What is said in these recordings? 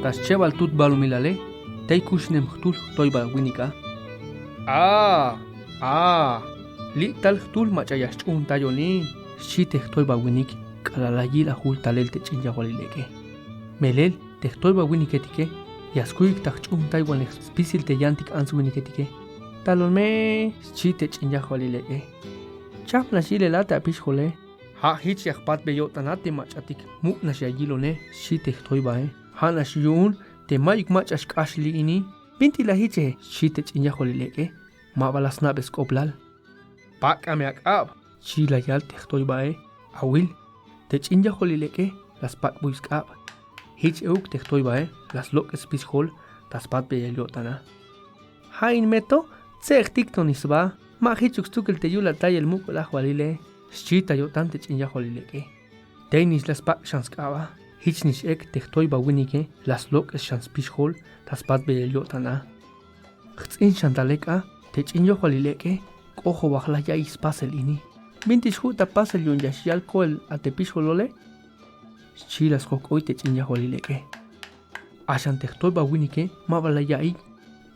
tas cheval tut balumilale, tei kushnem khtul toiba winika. Li tal khtul machayash un tayoni, shite toiba winik, kalalayila hul talel te chinja walileke. Melel te toiba winiketike, yaskuik tachun taiwan spisil te yantik ans winiketike. Talon me shite chinja walileke. Chap na shile lata pishole. Ha hich yakpat beyo tanate machatik muk na shayilone shite toiba Hana shiyun te mayuk machash kashli ini. Binti la hiche shite chinja walileke. Mabalas nabes koplal. Pak ameak ab. Shila yal te toiba Awil te chinja walileke las pak buiskab. Hich euk te toiba las lok espishol tas pat beyeliotana. Hain meto tsek tiktonisba. Ma hichuk stukel te yula tayel muk la walile. Shita yotan te chinja walileke. Tenis las pak shanskaba. Hichnish ek te toiba winike las lok shanspishol tas pat beyeliotana. Chtsin shantaleka te chinja walileke. Kojo wahla ya ispasel ini. Bintish huta pasel yun yashial koel ate pisholole. Chilas kokoy te chinja walileke. Ashan te toiba winike mabala yai.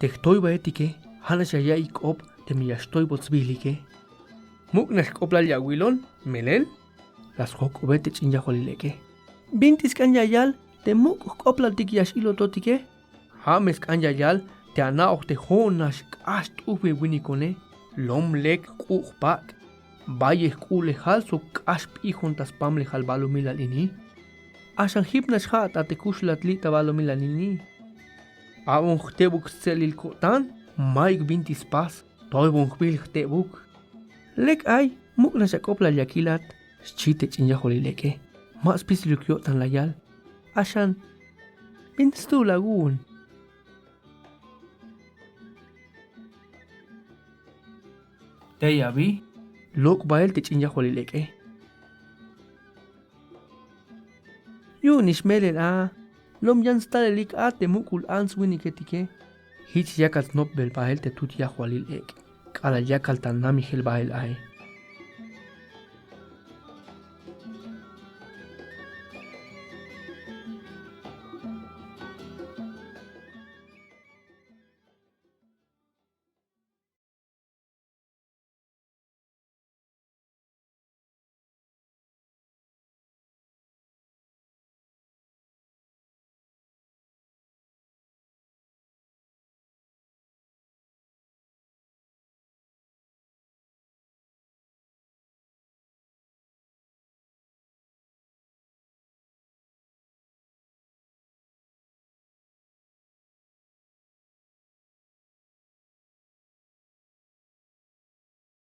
Te toiba etike hanasha yai kop te miyastoy botsbilike. Muknash kopla ya wilon melel. Las kokobe te chinja walileke. Bintis kanyayal te muk kopla tikiyash ilo totike. Hames kanyayal te anaok te honash kasht uwe winikone. Lom lek kuchpak. Valle kule halso kashp y juntas pamle halbalo milalini. Ashan hipnash hat ate kushlatlita balo milalini. Abon htebuk selil kotan. Maik bintis pas. Toibon bil htebuk. Lek ay muknash akopla yakilat. Schite chinja holileke. Mas pisluk yotan layal. Ashan bintis tu lagun. Teyabi. Lok bael te chinja holileke. Yunish melel Lom yan stalelik te mukul ans winiketike. Hich yakal snop bel bael te tut ya holil ek. Kala yakal tan nami hel bael